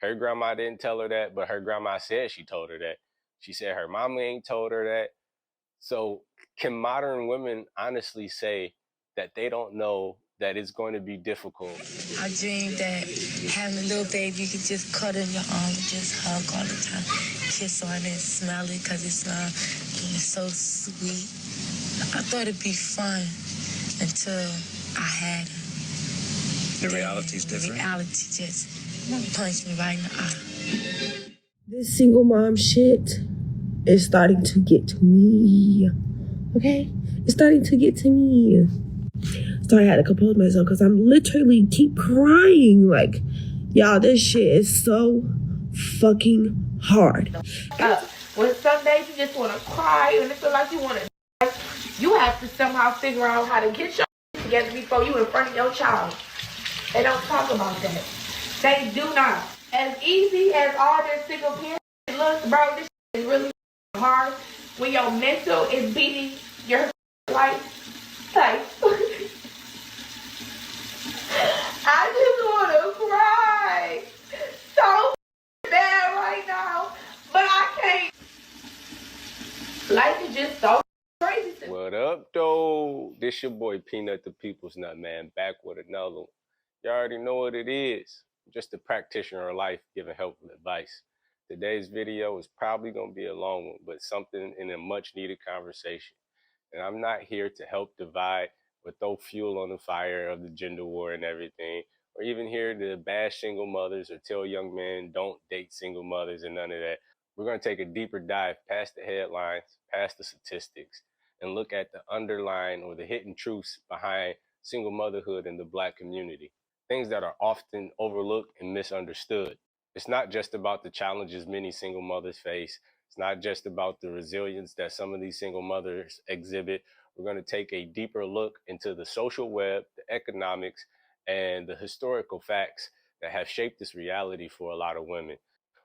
Her grandma didn't tell her that, but her grandma said she told her that. She said her mama ain't told her that. So can modern women honestly say that they don't know that it's going to be difficult? I dreamed that having a little baby, you could just cuddle in your arms and just hug all the time. Kiss on it, smell it, because it's so sweet. I thought it'd be fun until I had it. The reality's different? The reality just punched me right in the eye. This single mom shit is starting to get to me. Okay? It's starting to get to me. So I had to compose myself because I'm literally keep crying. Like, y'all, this shit is so fucking hard. When some days you just want to cry and it feel like you want to die, you have to somehow figure out how to get your together before you in front of your child. They don't talk about that. They do not. As easy as all their single parents looks, bro, this is really hard when your mental is beating your life type. I just want to cry so bad right now, but I can't. Life is just so crazy. What up, though? This your boy Peanut the People's Nut, man, back with another one. You already know what it is. Just a practitioner of life giving helpful advice. Today's video is probably going to be a long one, but something in a much needed conversation. And I'm not here to help divide or throw fuel on the fire of the gender war and everything, or even here to bash single mothers or tell young men don't date single mothers and none of that. We're going to take a deeper dive past the headlines, past the statistics, and look at the underlying or the hidden truths behind single motherhood in the Black community. Things that are often overlooked and misunderstood. It's not just about the challenges many single mothers face. It's not just about the resilience that some of these single mothers exhibit. We're going to take a deeper look into the social web, the economics, and the historical facts that have shaped this reality for a lot of women.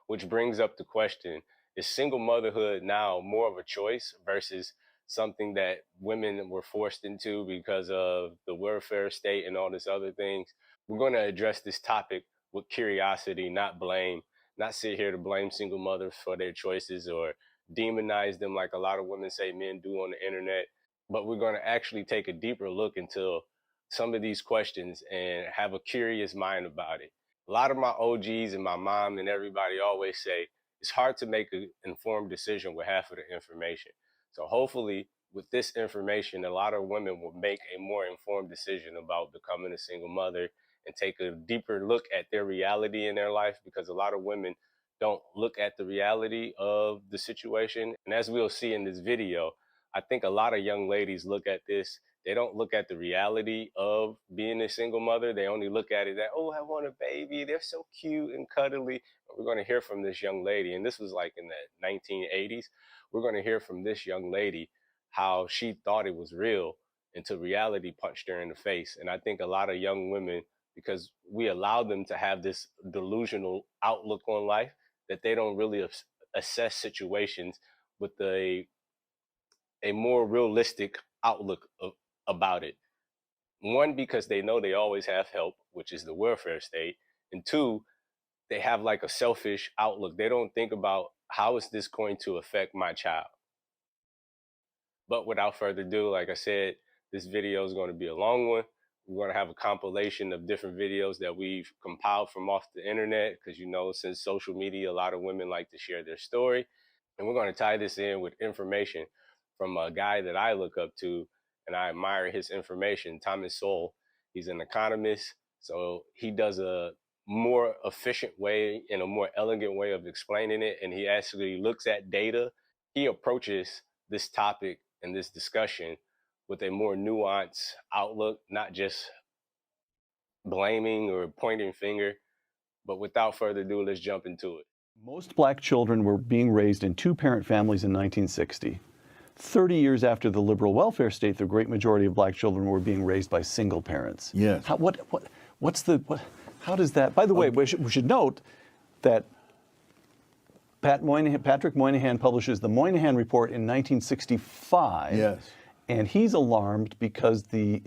Which brings up the question, is single motherhood now more of a choice versus something that women were forced into because of the welfare state and all this other things? We're going to address this topic with curiosity, not blame, not sit here to blame single mothers for their choices or demonize them like a lot of women say men do on the internet. But we're going to actually take a deeper look into some of these questions and have a curious mind about it. A lot of my OGs and my mom and everybody always say it's hard to make an informed decision with half of the information. So hopefully with this information, a lot of women will make a more informed decision about becoming a single mother and take a deeper look at their reality in their life, because a lot of women don't look at the reality of the situation. And as we'll see in this video, I think a lot of young ladies look at this, they don't look at the reality of being a single mother. They only look at it that, oh, I want a baby. They're so cute and cuddly. We're going to hear from this young lady, and this was like in the 1980s. We're going to hear from this young lady how she thought it was real until reality punched her in the face. And I think a lot of young women, because we allow them to have this delusional outlook on life, that they don't really assess situations with a more realistic outlook about it. One, because they know they always have help, which is the welfare state. And two, they have like a selfish outlook. They don't think about how is this going to affect my child. But without further ado, like I said, this video is going to be a long one. We're going to have a compilation of different videos that we've compiled from off the internet, because, you know, since social media, a lot of women like to share their story. And we're going to tie this in with information from a guy that I look up to and I admire his information, Thomas Sowell. He's an economist, so he does a more efficient way and a more elegant way of explaining it. And he actually looks at data. He approaches this topic and this discussion with a more nuanced outlook, not just blaming or pointing finger. But without further ado, let's jump into it. Most Black children were being raised in two-parent families in 1960. 30 years after the liberal welfare state, the great majority of Black children were being raised by single parents. Yes. How does that, by the way, we should note that Patrick Moynihan publishes the Moynihan Report in 1965. Yes. And he's alarmed because the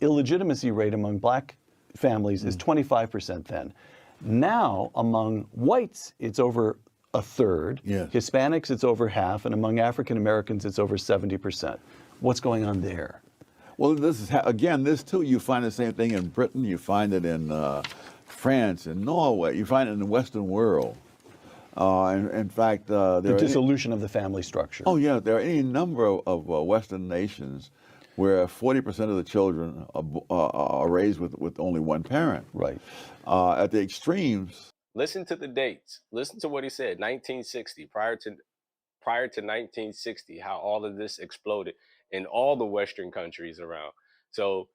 illegitimacy rate among Black families is 25% then. Now, among whites, it's over a third. Yes. Hispanics, it's over half. And among African Americans, it's over 70%. What's going on there? Well, this is, again, this too, you find the same thing in Britain, you find it in France and Norway, you find it in the Western world. In fact, The dissolution of the family structure. Oh, yeah, there are any number of Western nations where 40% of the children are raised with only one parent. Right. At the extremes. Listen to the dates. Listen to what he said. 1960, prior to 1960, how all of this exploded in all the Western countries around. So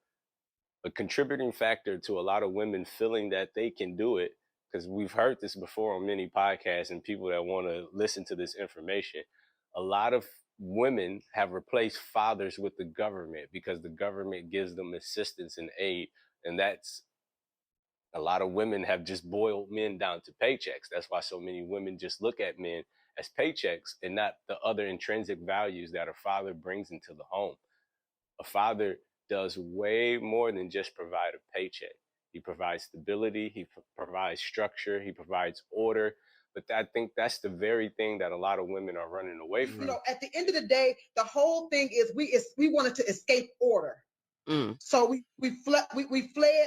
a contributing factor to a lot of women feeling that they can do it, because we've heard this before on many podcasts and people that want to listen to this information, a lot of women have replaced fathers with the government because the government gives them assistance and aid. And that's, a lot of women have just boiled men down to paychecks. That's why so many women just look at men as paychecks and not the other intrinsic values that a father brings into the home. A father does way more than just provide a paycheck. He provides stability, he provides structure, he provides order. But I think that's the very thing that a lot of women are running away from. You know, at the end of the day, the whole thing is we wanted to escape order. So we fled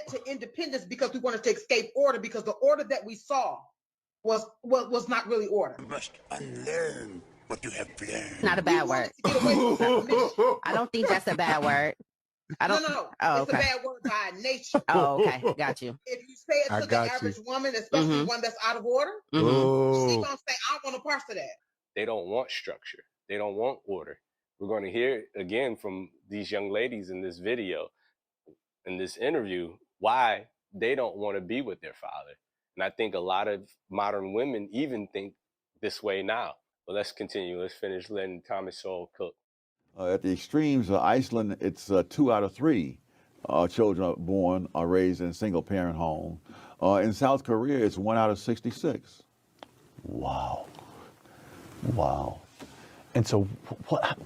to independence because we wanted to escape order, because the order that we saw was not really order. You must unlearn what you have learned. Not a bad word. I don't think that's a bad word. I don't. No. Oh, it's okay. a bad word by nature. Oh, okay. Got you. If you say it to the average woman, especially one that's out of order, she's gonna say, "I want a part of that." They don't want structure. They don't want order. We're going to hear again from these young ladies in this video, in this interview, why they don't want to be with their father. And I think a lot of modern women even think this way now. But let's continue. Let's finish letting Thomas Sowell cook. At the extremes, Iceland, it's 2 out of 3 children born are raised in a single-parent home. In South Korea, it's 1 out of 66. Wow. Wow. And so, what?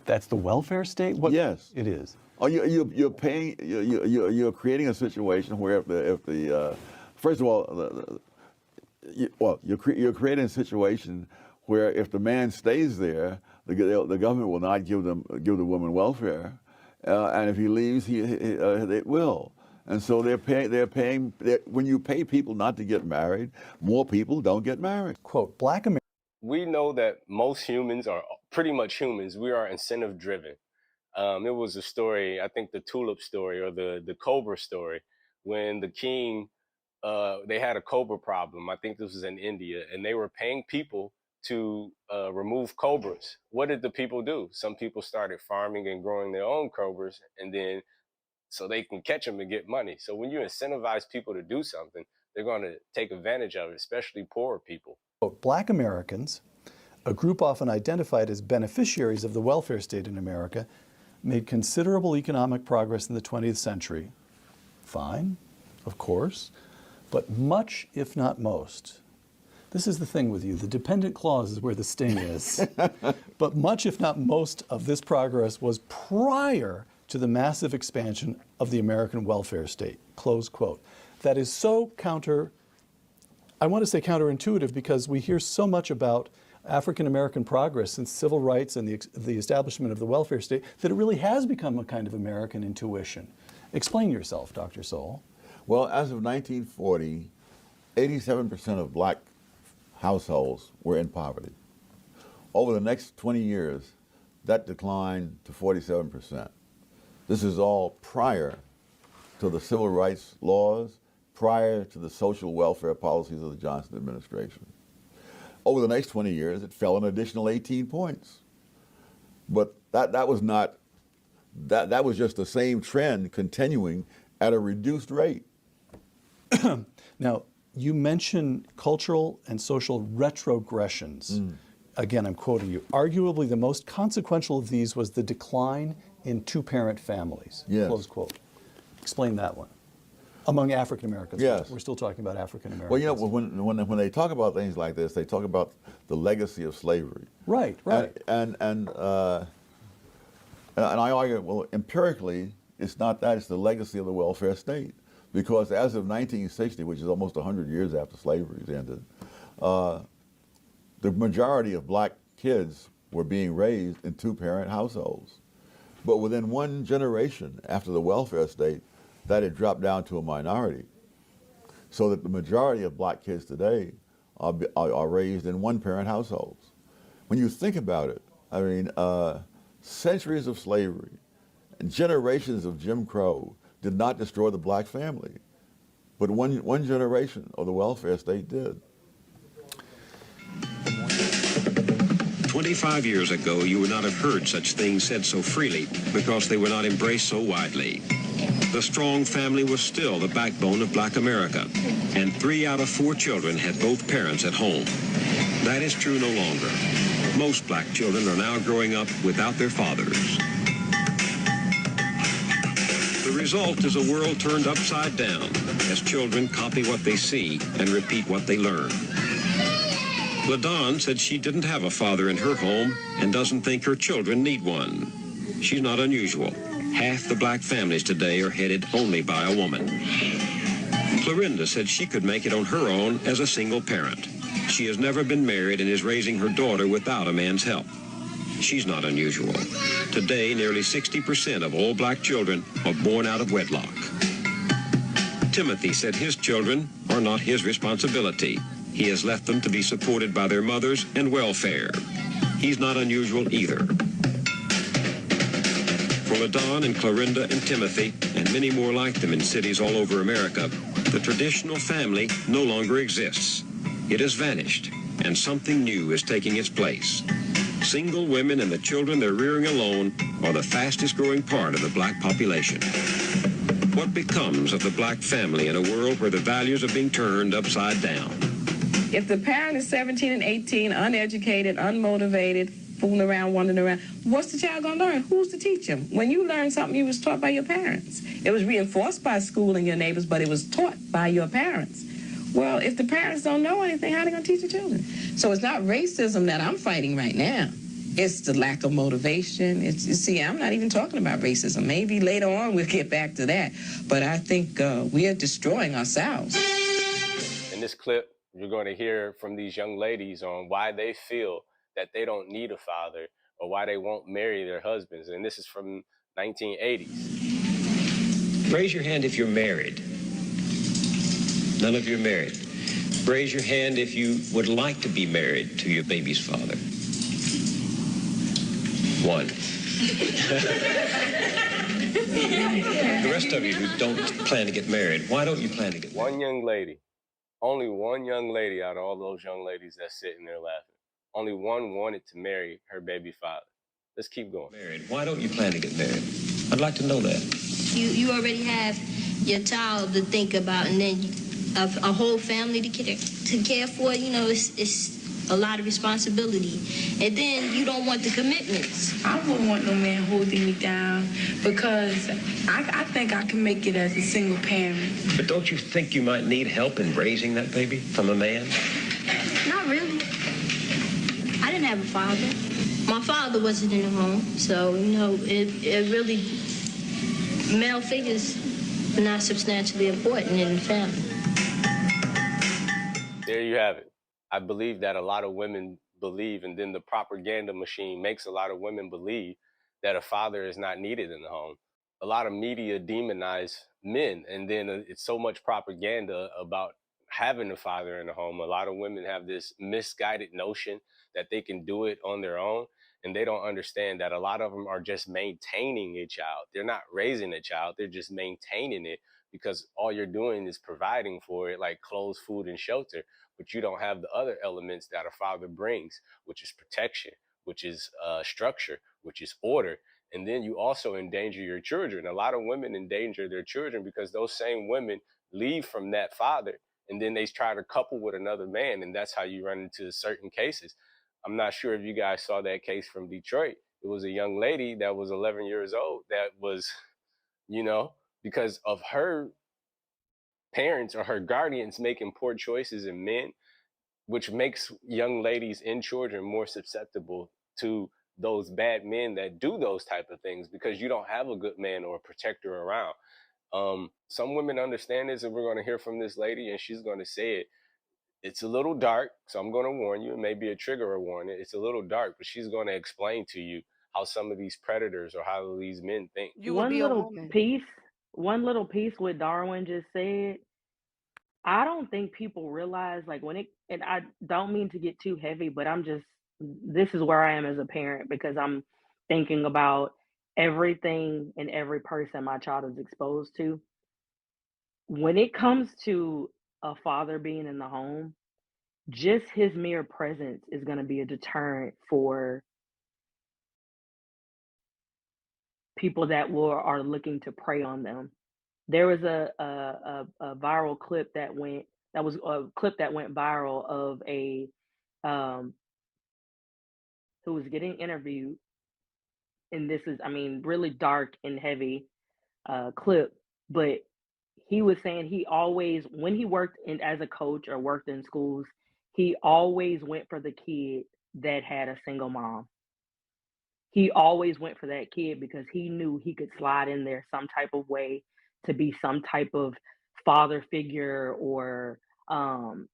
That's the welfare state? What? Yes, it is. Oh, you're paying. You're creating a situation where if the first of all, you're creating a situation where if the man stays there, the government will not give the woman welfare, and if he leaves, it will. And so they're paying. When you pay people not to get married, more people don't get married. Quote, Black Americans. We know that most humans are pretty much humans. We are incentive driven. It was a story, I think the tulip story or the cobra story, when the king, they had a cobra problem. I think this was in India, and they were paying people to remove cobras. What did the people do? Some people started farming and growing their own cobras, and then so they can catch them and get money. So when you incentivize people to do something, they're going to take advantage of it, especially poorer people. Black Americans, a group often identified as beneficiaries of the welfare state in America, made considerable economic progress in the 20th century. Fine, of course, but much, if not most, this is the thing with you, the dependent clause is where the sting is, but much, if not most, of this progress was prior to the massive expansion of the American welfare state, close quote. That is so I want to say counterintuitive, because we hear so much about African American progress since civil rights and the establishment of the welfare state that it really has become a kind of American intuition. Explain yourself, Dr. Sowell. Well, as of 1940, 87% of black households were in poverty. Over the next 20 years, that declined to 47%. This is all prior to the civil rights laws, prior to the social welfare policies of the Johnson administration. Over the next 20 years, it fell an additional 18 points. But that was not, that was just the same trend continuing at a reduced rate. Now, you mention cultural and social retrogressions. Again, I'm quoting you. Arguably the most consequential of these was the decline in two-parent families. Yes. Close quote. Explain that one. Among African Americans. Yes. We're still talking about African Americans. Well, you know, when they talk about things like this, they talk about the legacy of slavery. Right, right. And I argue, well, empirically, it's not that, it's the legacy of the welfare state. because as of 1960, which is almost 100 years after slavery ended, the majority of black kids were being raised in two-parent households. But within one generation after the welfare state, that had dropped down to a minority. So that the majority of black kids today are raised in one-parent households. When you think about it, I mean, centuries of slavery and generations of Jim Crow did not destroy the black family, but one generation of the welfare state did. 25 years ago, you would not have heard such things said so freely because they were not embraced so widely. The strong family was still the backbone of black America, and 3 out of 4 children had both parents at home. That is true no longer. Most black children are now growing up without their fathers. The result is a world turned upside down as children copy what they see and repeat what they learn. LaDawn said she didn't have a father in her home and doesn't think her children need one. She's not unusual. Half the black families today are headed only by a woman. Clorinda said she could make it on her own as a single parent. She has never been married and is raising her daughter without a man's help. She's not unusual. Today, nearly 60% of all black children are born out of wedlock. Timothy said his children are not his responsibility. He has left them to be supported by their mothers and welfare. He's not unusual either. For LaDawn and Clorinda and Timothy, and many more like them in cities all over America, the traditional family no longer exists. It has vanished, and something new is taking its place. Single women and the children they're rearing alone are the fastest growing part of the black population. What becomes of the black family in a world where the values are being turned upside down? If the parent is 17 and 18, uneducated, unmotivated, fooling around, wandering around, what's the child going to learn? Who's to teach them? When you learn something, you was taught by your parents. It was reinforced by school and your neighbors, but it was taught by your parents. Well, if the parents don't know anything, how are they going to teach the children? So it's not racism that I'm fighting right now. It's the lack of motivation. You see, I'm not even talking about racism. Maybe later on we'll get back to that. But I think we are destroying ourselves. In this clip, you're going to hear from these young ladies on why they feel that they don't need a father or why they won't marry their husbands. And this is from 1980s. Raise your hand if you're married. None of you are married. Raise your hand if you would like to be married to your baby's father. 1. The rest of you who don't plan to get married, why don't you plan to get married? One young lady. Only one young lady out of all those young ladies that's sitting there laughing. Only one wanted to marry her baby father. Let's keep going. Married. Why don't you plan to get married? I'd like to know that. You already have your child to think about, and then a whole family to care for. You know, it's a lot of responsibility. And then you don't want the commitments. I wouldn't want no man holding me down because I think I can make it as a single parent. But don't you think you might need help in raising that baby from a man? Not really. I didn't have a father. My father wasn't in the home, so, you know, it really, male figures are not substantially important in the family. There you have it. I believe that a lot of women believe, and then the propaganda machine makes a lot of women believe that a father is not needed in the home. A lot of media demonize men, and then it's so much propaganda about having a father in the home. A lot of women have this misguided notion that they can do it on their own, and they don't understand that a lot of them are just maintaining a child. They're not raising a child, they're just maintaining it because all you're doing is providing for it, like clothes, food, and shelter. But you don't have the other elements that a father brings, which is protection, which is structure, which is order. And then you also endanger your children. A lot of women endanger their children because those same women leave from that father and then they try to couple with another man. And that's how you run into certain cases. I'm not sure if you guys saw that case from Detroit. It was a young lady that was 11 years old that was, you know, because of her parents or her guardians making poor choices in men, which makes young ladies and children more susceptible to those bad men that do those type of things because you don't have a good man or a protector around. Some women understand this, and we're going to hear from this lady, and she's going to say it. It's a little dark, so I'm going to warn you. It may be a trigger or warning. It's a little dark, but she's going to explain to you how some of these predators or how these men think. You would be a woman. One little piece what Darwin just said. I don't think people realize, like, and I don't mean to get too heavy, but this is where I am as a parent, because I'm thinking about everything and every person my child is exposed to. When it comes to a father being in the home, just his mere presence is going to be a deterrent for people that are looking to prey on them. There was a viral clip that went viral of a who was getting interviewed, and this is, I mean, really dark and heavy clip, but he was saying he always, when he worked as a coach or worked in schools, he always went for the kid that had a single mom. He always went for that kid because he knew he could slide in there some type of way to be some type of father figure, or find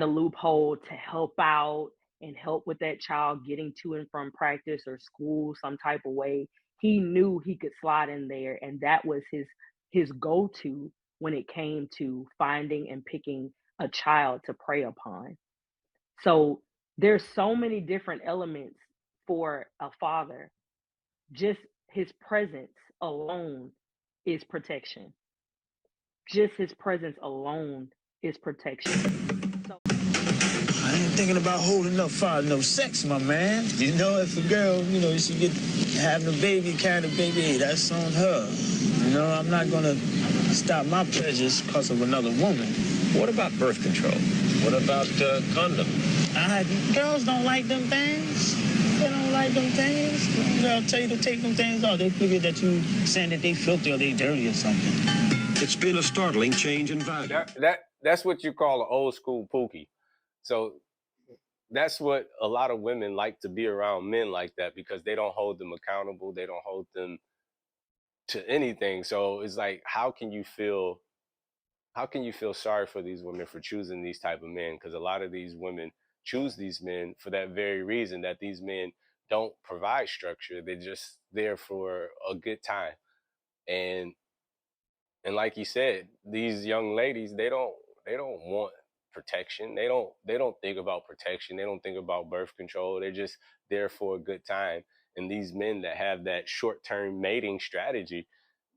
a loophole to help out and help with that child getting to and from practice or school some type of way. He knew he could slide in there, and that was his go-to when it came to finding and picking a child to prey upon. So there's so many different elements for a father. Just his presence alone is protection. Just his presence alone is protection. I ain't thinking about holding up for no sex, my man. You know, if a girl, you know, she get having a baby, carrying a baby, hey, that's on her. You know, I'm not gonna stop my pleasures because of another woman. What about birth control? What about condom? Girls don't like them things. They don't like them things. They'll tell you to take them things off. They figure that you saying that they filthy or they dirty or something. It's been a startling change in value. That's what you call an old school pookie. So that's what a lot of women like to be around men like that, because they don't hold them accountable. They don't hold them to anything. So it's like, how can you feel sorry for these women for choosing these type of men? Because a lot of these women choose these men for that very reason, that these men don't provide structure. They're just there for a good time. And like you said, these young ladies, they don't want protection. They don't think about protection. They don't think about birth control. They're just there for a good time. And these men that have that short-term mating strategy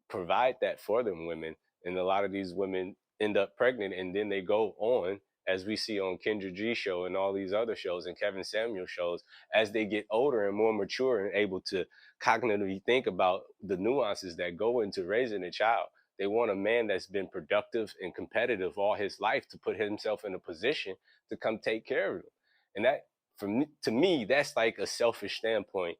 provide that for them women. And a lot of these women end up pregnant, and then they go on, as we see on Kendra G show and all these other shows and Kevin Samuel shows, as they get older and more mature and able to cognitively think about the nuances that go into raising a child. They want a man that's been productive and competitive all his life to put himself in a position to come take care of them. And that, to me, that's like a selfish standpoint.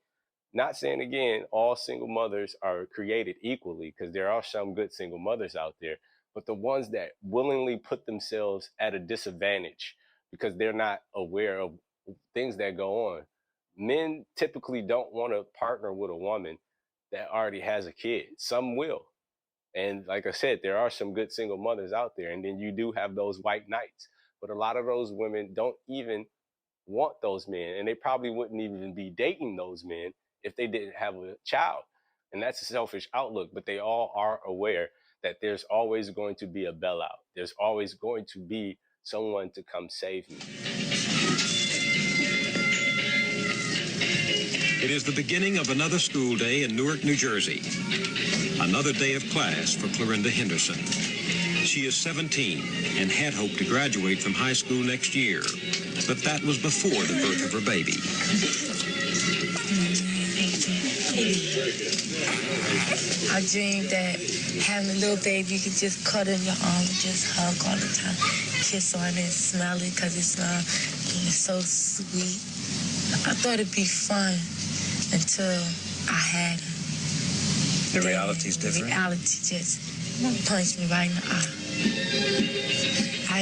Not saying, again, all single mothers are created equally, because there are some good single mothers out there, but the ones that willingly put themselves at a disadvantage because they're not aware of things that go on. Men typically don't want to partner with a woman that already has a kid. Some will. And like I said, there are some good single mothers out there. And then you do have those white knights. But a lot of those women don't even want those men. And they probably wouldn't even be dating those men if they didn't have a child. And that's a selfish outlook. But they all are aware that there's always going to be a bailout. There's always going to be someone to come save me. It is the beginning of another school day in Newark, New Jersey. Another day of class for Clorinda Henderson. She is 17 and had hoped to graduate from high school next year, but that was before the birth of her baby. I dreamed that having a little baby, you could just cuddle in your arms and just hug all the time, kiss on it, smell it, because it's so sweet. I thought it'd be fun until I had her. The reality's different. The reality just punched me right in the eye.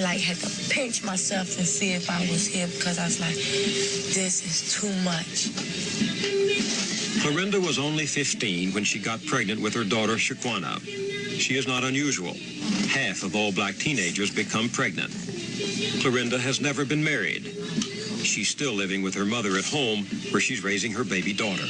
I had to pinch myself and see if I was here, because I was like, this is too much. Clorinda was only 15 when she got pregnant with her daughter, Shaquana. She is not unusual. Half of all black teenagers become pregnant. Clorinda has never been married. She's still living with her mother at home, where she's raising her baby daughter.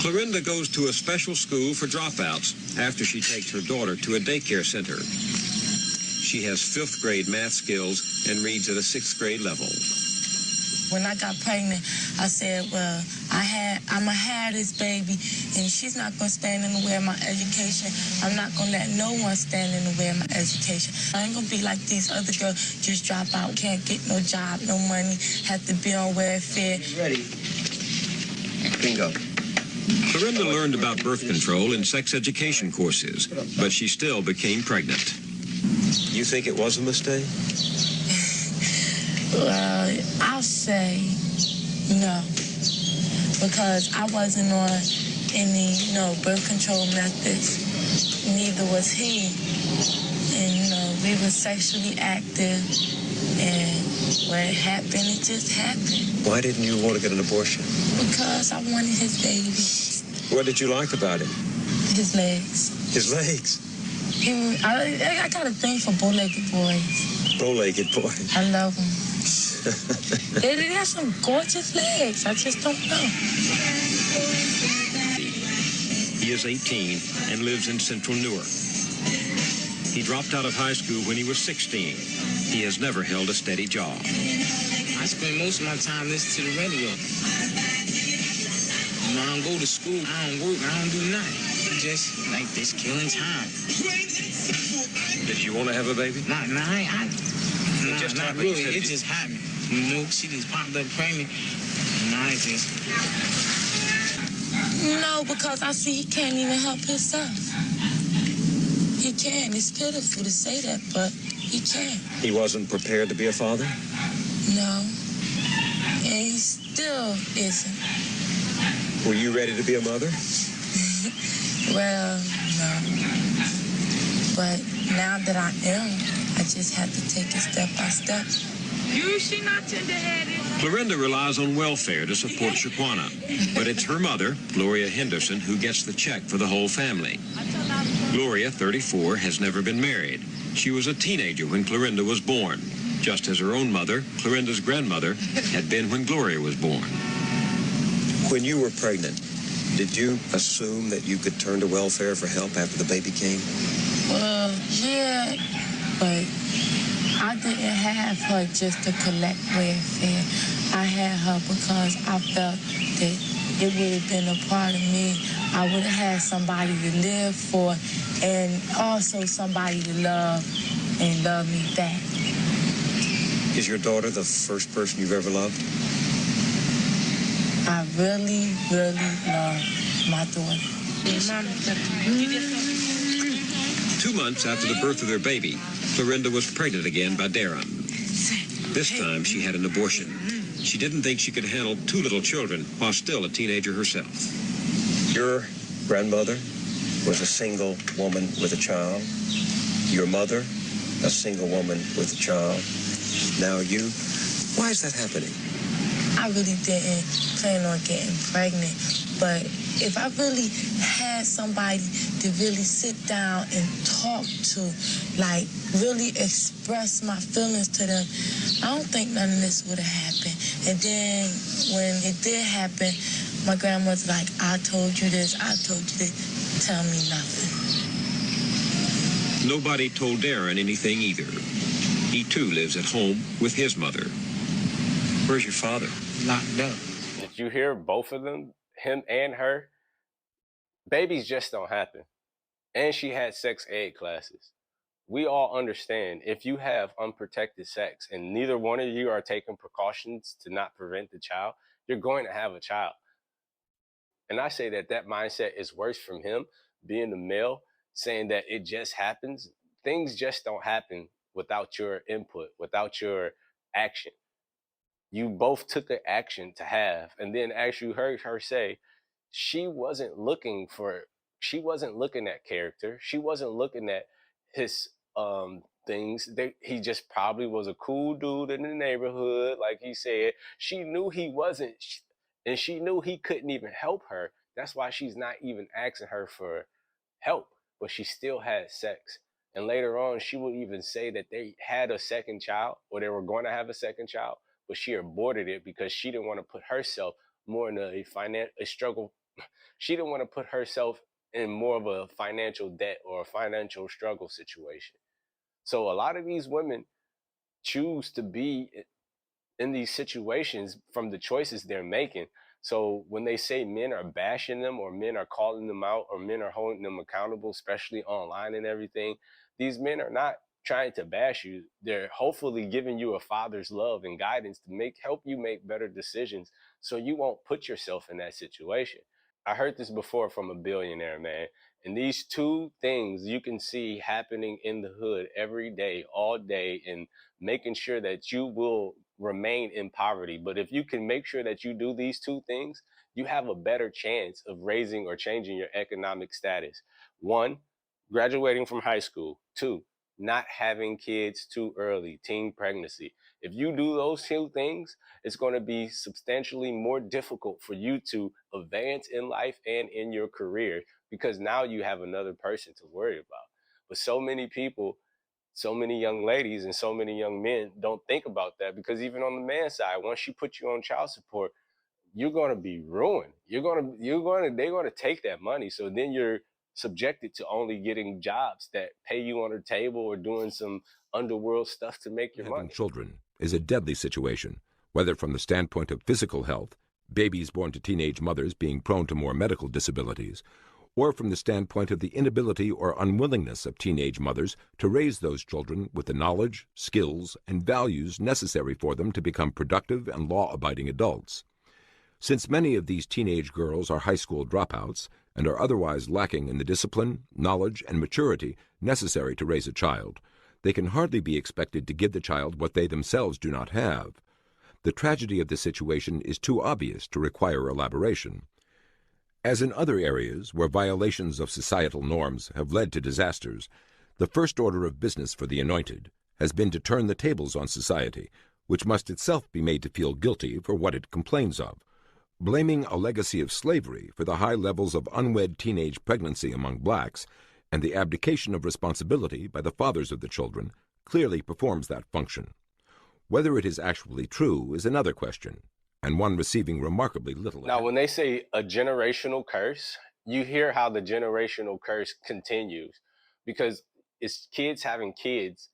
Clorinda goes to a special school for dropouts after she takes her daughter to a daycare center. She has 5th grade math skills and reads at a 6th grade level. When I got pregnant, I said, well, I'ma have this baby, and she's not gonna stand in the way of my education. I'm not gonna let no one stand in the way of my education. I ain't gonna be like these other girls, just drop out, can't get no job, no money, have to be on welfare. Ready. Bingo. Clorinda learned about birth control in sex education courses, but she still became pregnant. You think it was a mistake? Well, I'll say no, because I wasn't on any, birth control methods. Neither was he. And, we were sexually active, and when it happened, it just happened. Why didn't you want to get an abortion? Because I wanted his baby. What did you like about him? His legs. His legs? I got a thing for bow-legged boys. Bow-legged boys? I love them. They have some gorgeous legs. I just don't know. He is 18 and lives in central Newark. He dropped out of high school when he was 16. He has never held a steady job. I spend most of my time listening to the radio. I don't go to school, I don't work, I don't do nothing. Just like this killing time. Did you want to have a baby? Not really. It just happened. She just popped up pregnant. I just... No, because I see he can't even help himself. He can. It's pitiful to say that, but he can. He wasn't prepared to be a father? No. And he still isn't. Were you ready to be a mother? Well, no. But now that I am, I just have to take it step by step. She not tender-headed. Clorinda relies on welfare to support Shaquana, but it's her mother, Gloria Henderson, who gets the check for the whole family. Gloria, 34, has never been married. She was a teenager when Clorinda was born, just as her own mother, Clorinda's grandmother, had been when Gloria was born. When you were pregnant, did you assume that you could turn to welfare for help after the baby came? Well, yeah, but I didn't have her just to collect welfare. I had her because I felt that it would have been a part of me. I would have had somebody to live for and also somebody to love and love me back. Is your daughter the first person you've ever loved? I really, really love my daughter. 2 months after the birth of their baby, Clorinda was pregnant again by Darren. This time she had an abortion. She didn't think she could handle 2 little children while still a teenager herself. Your grandmother was a single woman with a child. Your mother, a single woman with a child. Now you. Why is that happening? I really didn't plan on getting pregnant, but if I really had somebody to really sit down and talk to, like really express my feelings to them, I don't think none of this would have happened. And then when it did happen, my grandmother's like, I told you this, I told you this, tell me nothing. Nobody told Darren anything either. He too lives at home with his mother. Where's your father? Locked up. Did you hear both of them, him and her? Babies just don't happen. And she had sex ed classes. We all understand if you have unprotected sex and neither one of you are taking precautions to not prevent the child, you're going to have a child. And I say that that mindset is worse from him, being a male, saying that it just happens. Things just don't happen without your input, without your action. You both took the action to have, and then as you heard her say, she wasn't looking at character. She wasn't looking at his things. He just probably was a cool dude in the neighborhood, like he said. She knew he wasn't, and she knew he couldn't even help her. That's why she's not even asking her for help, but she still had sex. And later on, she would even say that they had a second child, or they were going to have a second child, but she aborted it because she didn't want to put herself more in a struggle. She didn't want to put herself in more of a financial debt or a financial struggle situation. So a lot of these women choose to be in these situations from the choices they're making. So when they say men are bashing them, or men are calling them out, or men are holding them accountable, especially online and everything, these men are not trying to bash you. They're hopefully giving you a father's love and guidance to help you make better decisions so you won't put yourself in that situation. I heard this before from a billionaire, man. And these two things you can see happening in the hood every day, all day, and making sure that you will remain in poverty. But if you can make sure that you do these two things, you have a better chance of raising or changing your economic status. One, graduating from high school. Two, not having kids too early, teen pregnancy. If you do those two things, it's going to be substantially more difficult for you to advance in life and in your career, because now you have another person to worry about. But so many people, so many young ladies and so many young men don't think about that, because even on the man side, once she put you on child support, you're going to be ruined. They're going to take that money. So then you're subjected to only getting jobs that pay you on the table, or doing some underworld stuff to make your Having money. children is a deadly situation, whether from the standpoint of physical health, babies born to teenage mothers being prone to more medical disabilities, or from the standpoint of the inability or unwillingness of teenage mothers to raise those children with the knowledge, skills, and values necessary for them to become productive and law-abiding adults. Since many of these teenage girls are high school dropouts and are otherwise lacking in the discipline, knowledge, and maturity necessary to raise a child, they can hardly be expected to give the child what they themselves do not have. The tragedy of the situation is too obvious to require elaboration. As in other areas where violations of societal norms have led to disasters, the first order of business for the anointed has been to turn the tables on society, which must itself be made to feel guilty for what it complains of. Blaming a legacy of slavery for the high levels of unwed teenage pregnancy among blacks and the abdication of responsibility by the fathers of the children clearly performs that function. Whether it is actually true is another question, and one receiving remarkably little. Now, when they say a generational curse, you hear how the generational curse continues, because it's kids having kids,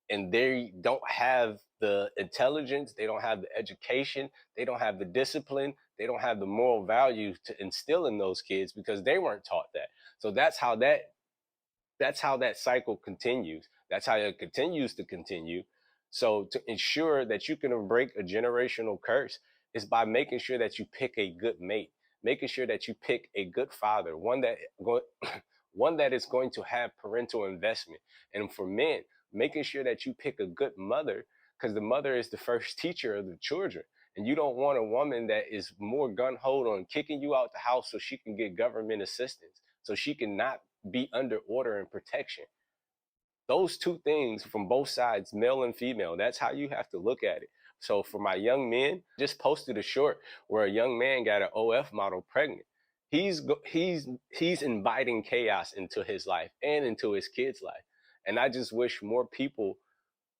and they don't have the intelligence, they don't have the education, they don't have the discipline, they don't have the moral values to instill in those kids, because they weren't taught that. So that's how that cycle continues. That's how it continues to continue. So to ensure that you can break a generational curse is by making sure that you pick a good mate, making sure that you pick a good father, one that one that is going to have parental investment. And for men, making sure that you pick a good mother, because the mother is the first teacher of the children. And you don't want a woman that is more gun-ho on kicking you out the house so she can get government assistance, so she can not be under order and protection. Those two things from both sides, male and female, that's how you have to look at it. So for my young men, just posted a short where a young man got an OF model pregnant. He's inviting chaos into his life and into his kids' life. And I just wish more people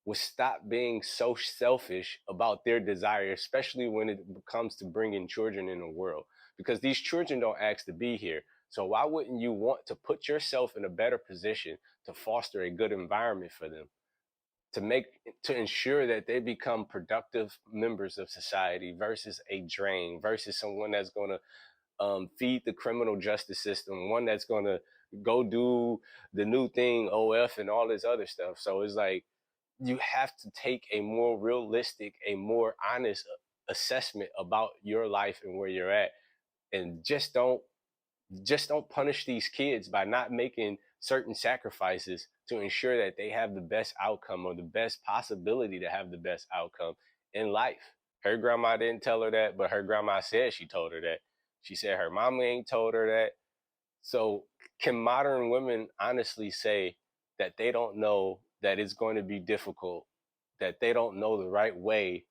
would stop being so selfish about their desire, especially when it comes to bringing children in the world, because these children don't ask to be here. So why wouldn't you want to put yourself in a better position to foster a good environment for them, to ensure that they become productive members of society, versus a drain, versus someone that's going to feed the criminal justice system, one that's going to go do the new thing, OF and all this other stuff. So it's like, you have to take a more realistic, a more honest assessment about your life and where you're at. And just don't punish these kids by not making certain sacrifices to ensure that they have the best outcome, or the best possibility to have the best outcome in life. Her grandma didn't tell her that, but her grandma said she told her that. She said her mama ain't told her that. So can modern women honestly say that they don't know that it's going to be difficult, that they don't know the right way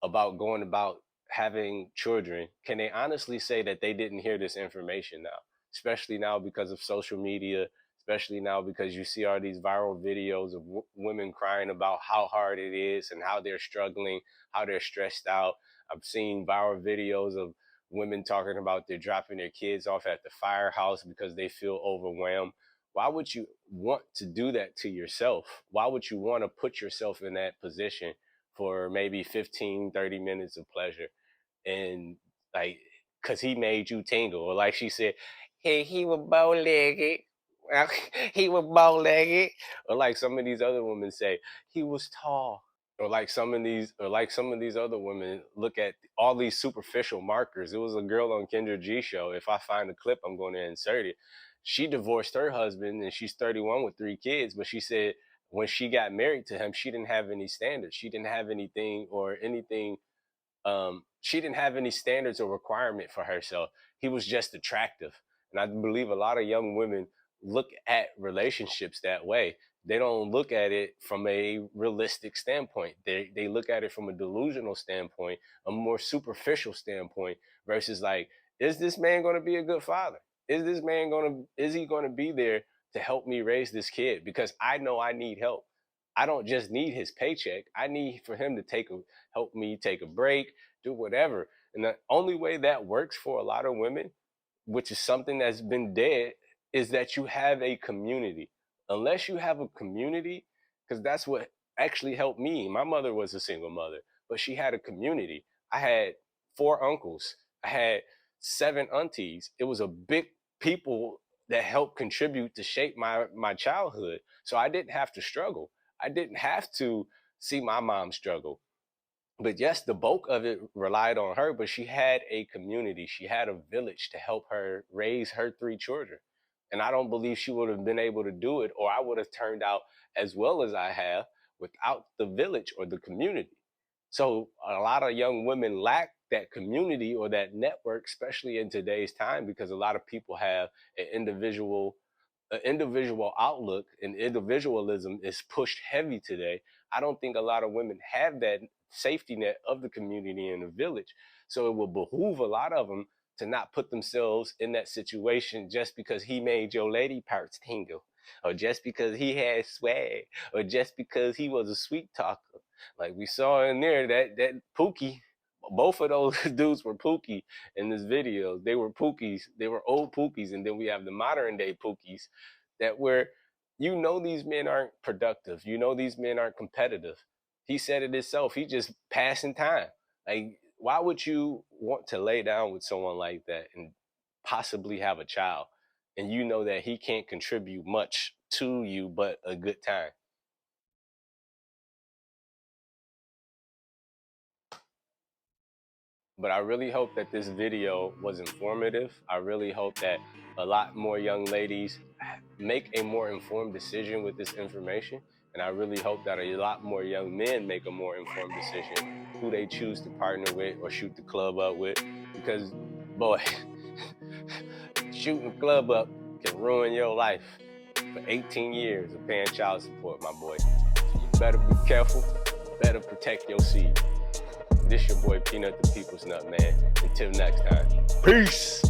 about going about having children, can they honestly say that they didn't hear this information now? Especially now because of social media, especially now because you see all these viral videos of women crying about how hard it is and how they're struggling, how they're stressed out. I've seen viral videos of women talking about they're dropping their kids off at the firehouse because they feel overwhelmed. Why would you want to do that to yourself? Why would you want to put yourself in that position for maybe 15, 30 minutes of pleasure? And like, cause he made you tingle. Or like she said, hey, he was bow-legged. He was bow-legged. Or like some of these other women say, he was tall. Or like some of these other women look at all these superficial markers. It was a girl on Kendra G show. If I find a clip, I'm going to insert it. She divorced her husband and she's 31 with 3 kids, but she said when she got married to him, she didn't have any standards. She didn't have anything. She didn't have any standards or requirement for herself. He was just attractive. And I believe a lot of young women look at relationships that way. They don't look at it from a realistic standpoint. They look at it from a delusional standpoint, a more superficial standpoint, versus like, is this man going to be a good father? Is he going to be there to help me raise this kid? Because I know I need help. I don't just need his paycheck. I need for him to help me take a break, do whatever. And the only way that works for a lot of women, which is something that's been dead, is that you have a community. Unless you have a community, because that's what actually helped me. My mother was a single mother, but she had a community. I had 4 uncles. I had 7 aunties. It was a big people that helped contribute to shape my childhood. So I didn't have to struggle. I didn't have to see my mom struggle. But yes, the bulk of it relied on her, but she had a community. She had a village to help her raise her 3 children. And I don't believe she would have been able to do it, or I would have turned out as well as I have without the village or the community. So a lot of young women lack that community or that network, especially in today's time, because a lot of people have an individual outlook, and individualism is pushed heavy today. I don't think a lot of women have that safety net of the community and the village. So it will behoove a lot of them to not put themselves in that situation just because he made your lady parts tingle, or just because he had swag, or just because he was a sweet talker. Like we saw in there, that Pookie, both of those dudes were Pookie in this video. They were Pookies. They were old Pookies. And then we have the modern day Pookies that where these men aren't productive. These men aren't competitive. He said it himself. He just passing time. Like, why would you want to lay down with someone like that and possibly have a child, and you know that he can't contribute much to you but a good time? But I really hope that this video was informative. I really hope that a lot more young ladies make a more informed decision with this information. And I really hope that a lot more young men make a more informed decision who they choose to partner with or shoot the club up with. Because, boy, shooting the club up can ruin your life for 18 years of paying child support, my boy. So you better be careful, better protect your seed. This your boy Peanut the People's Nut, man. Until next time. Peace!